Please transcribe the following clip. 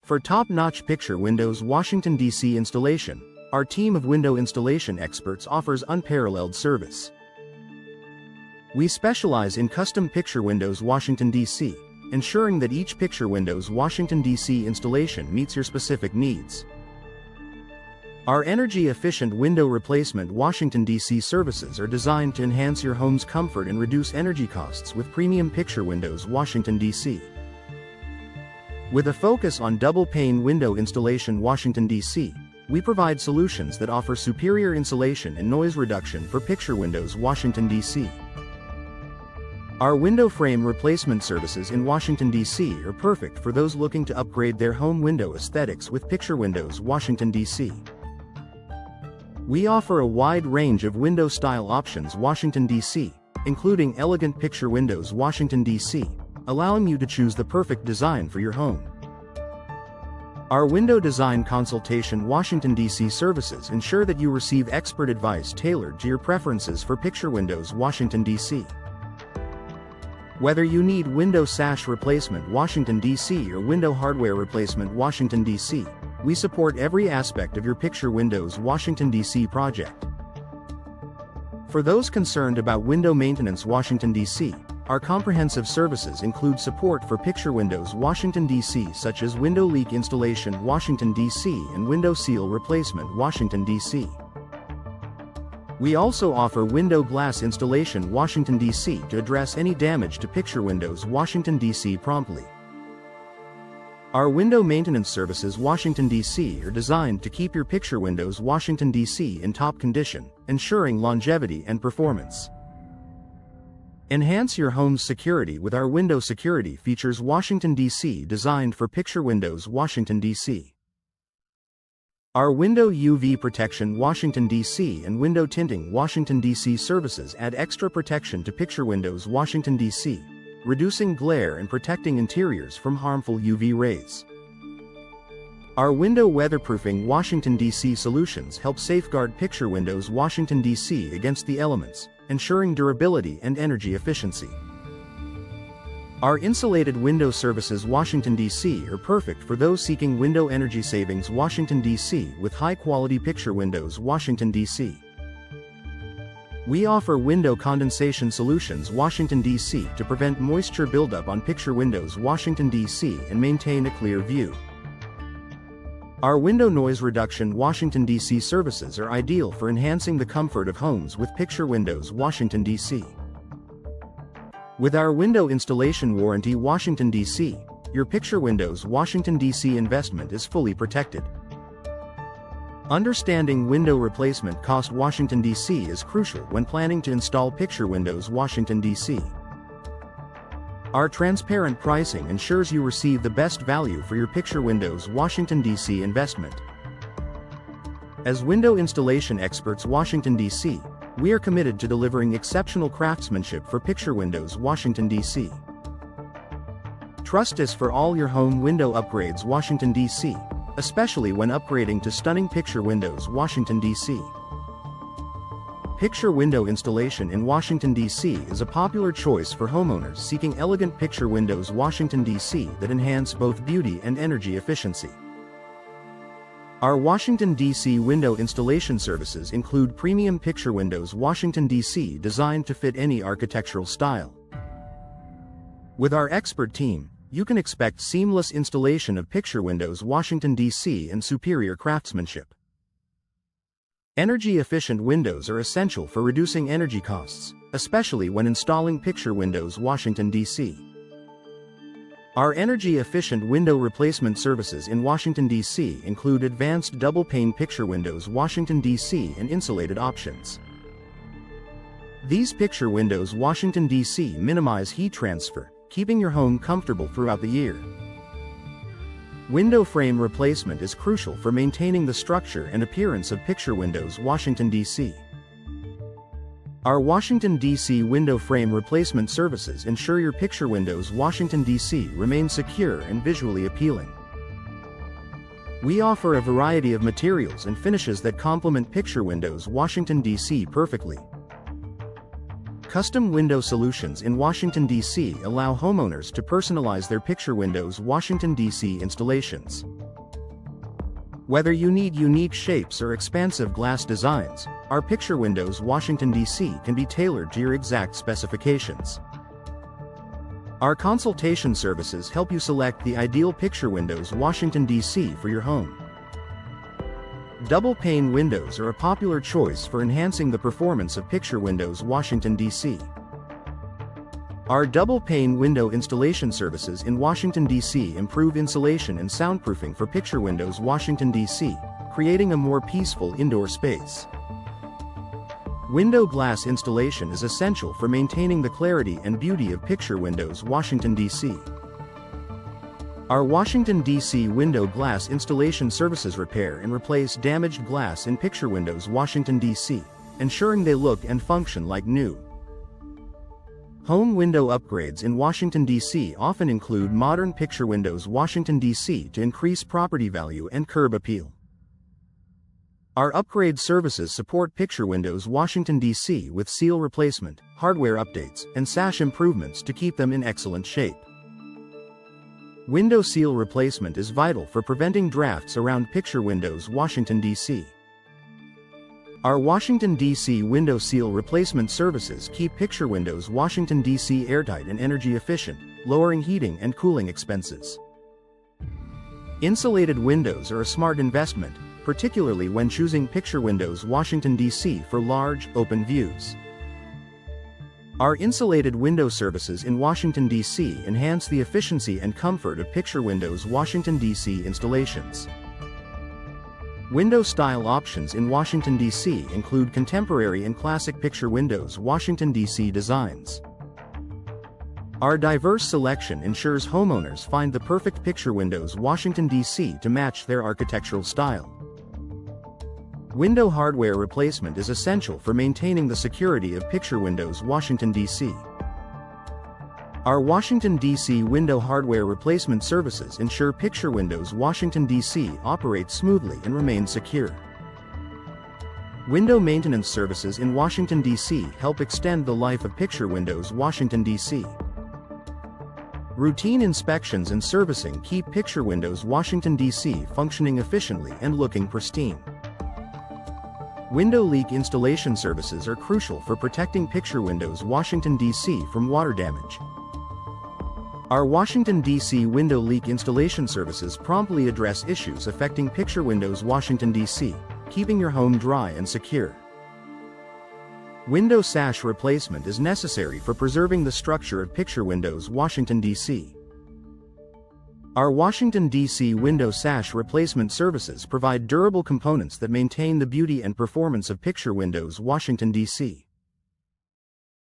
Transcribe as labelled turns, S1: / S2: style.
S1: For top-notch picture windows Washington, D.C. installation, our team of window installation experts offers unparalleled service. We specialize in custom picture windows Washington, D.C., ensuring that each picture windows Washington, D.C. installation meets your specific needs. Our energy-efficient window replacement Washington, D.C. services are designed to enhance your home's comfort and reduce energy costs with premium picture windows Washington, D.C. With a focus on double-pane window installation Washington, D.C., we provide solutions that offer superior insulation and noise reduction for picture windows Washington, D.C. Our window frame replacement services in Washington, D.C. are perfect for those looking to upgrade their home window aesthetics with picture windows Washington, D.C. We offer a wide range of window style options Washington, D.C., including elegant picture windows Washington, D.C., allowing you to choose the perfect design for your home. Our window design consultation Washington, D.C. services ensure that you receive expert advice tailored to your preferences for picture windows Washington, D.C. Whether you need window sash replacement Washington, D.C. or window hardware replacement Washington, D.C., we support every aspect of your picture windows Washington, D.C. project. For those concerned about window maintenance Washington, D.C., our comprehensive services include support for picture windows Washington, D.C. such as window leak installation Washington, D.C. and window seal replacement Washington, D.C. We also offer window glass installation Washington, D.C. to address any damage to picture windows Washington, D.C. promptly. Our window maintenance services Washington, D.C. are designed to keep your picture windows Washington, D.C. in top condition, ensuring longevity and performance. Enhance your home's security with our window security features Washington, D.C. designed for picture windows Washington, D.C. Our window UV protection Washington, D.C. and window tinting Washington, D.C. services add extra protection to picture windows Washington, D.C., reducing glare and protecting interiors from harmful UV rays. Our window weatherproofing Washington, D.C. solutions help safeguard picture windows Washington, D.C. against the elements, ensuring durability and energy efficiency. Our insulated window services Washington, D.C. are perfect for those seeking window energy savings Washington, D.C. with high-quality picture windows Washington, D.C. We offer window condensation solutions Washington, D.C. to prevent moisture buildup on picture windows Washington, D.C. and maintain a clear view. Our window noise reduction Washington, D.C. services are ideal for enhancing the comfort of homes with picture windows Washington, D.C. With our window installation warranty Washington, D.C., your picture windows Washington, D.C. investment is fully protected. Understanding window replacement cost Washington, D.C. is crucial when planning to install picture windows Washington, D.C. Our transparent pricing ensures you receive the best value for your picture windows Washington, D.C. investment. As window installation experts Washington, D.C., we are committed to delivering exceptional craftsmanship for picture windows Washington, D.C. Trust us for all your home window upgrades Washington, D.C., especially when upgrading to stunning picture windows Washington, D.C. Picture window installation in Washington, D.C. is a popular choice for homeowners seeking elegant picture windows Washington, D.C. that enhance both beauty and energy efficiency. Our Washington, D.C. window installation services include premium picture windows Washington, D.C. designed to fit any architectural style. With our expert team, you can expect seamless installation of picture windows Washington, D.C. and superior craftsmanship. Energy-efficient windows are essential for reducing energy costs, especially when installing picture windows Washington, D.C. Our energy-efficient window replacement services in Washington, D.C. include advanced double-pane picture windows Washington, D.C. and insulated options. These picture windows Washington, D.C. minimize heat transfer, keeping your home comfortable throughout the year. Window frame replacement is crucial for maintaining the structure and appearance of picture windows Washington, D.C. Our Washington, D.C. window frame replacement services ensure your picture windows Washington, D.C. remain secure and visually appealing. We offer a variety of materials and finishes that complement picture windows Washington, D.C. perfectly. Custom window solutions in Washington, D.C. allow homeowners to personalize their picture windows Washington, D.C. installations. Whether you need unique shapes or expansive glass designs, our picture windows Washington, D.C. can be tailored to your exact specifications. Our consultation services help you select the ideal picture windows Washington, D.C. for your home. Double-pane windows are a popular choice for enhancing the performance of picture windows Washington, D.C. Our double-pane window installation services in Washington, D.C. improve insulation and soundproofing for picture windows Washington, D.C., creating a more peaceful indoor space. Window glass installation is essential for maintaining the clarity and beauty of picture windows Washington, D.C. Our Washington, D.C. window glass installation services repair and replace damaged glass in picture windows Washington, D.C., ensuring they look and function like new. Home window upgrades in Washington, D.C. often include modern picture windows Washington, D.C. to increase property value and curb appeal. Our upgrade services support picture windows Washington, D.C. with seal replacement, hardware updates, and sash improvements to keep them in excellent shape. Window seal replacement is vital for preventing drafts around picture windows Washington, D.C. Our Washington, D.C. window seal replacement services keep picture windows Washington, D.C. airtight and energy efficient, lowering heating and cooling expenses. Insulated windows are a smart investment, particularly when choosing picture windows Washington, D.C. for large, open views. Our insulated window services in Washington, D.C. enhance the efficiency and comfort of picture windows Washington, D.C. installations. Window style options in Washington, D.C. include contemporary and classic picture windows Washington, D.C. designs. Our diverse selection ensures homeowners find the perfect picture windows Washington, D.C. to match their architectural style. Window hardware replacement is essential for maintaining the security of picture windows Washington, D.C. Our Washington, D.C. window hardware replacement services ensure picture windows Washington, D.C. operate smoothly and remain secure. Window maintenance services in Washington, D.C. help extend the life of picture windows Washington, D.C. Routine inspections and servicing keep picture windows Washington, D.C. functioning efficiently and looking pristine. Window leak installation services are crucial for protecting picture windows Washington, D.C. from water damage. Our Washington, D.C. window leak installation services promptly address issues affecting picture windows Washington, D.C., keeping your home dry and secure. Window sash replacement is necessary for preserving the structure of picture windows Washington, D.C. Our Washington, D.C. window sash replacement services provide durable components that maintain the beauty and performance of picture windows Washington, D.C.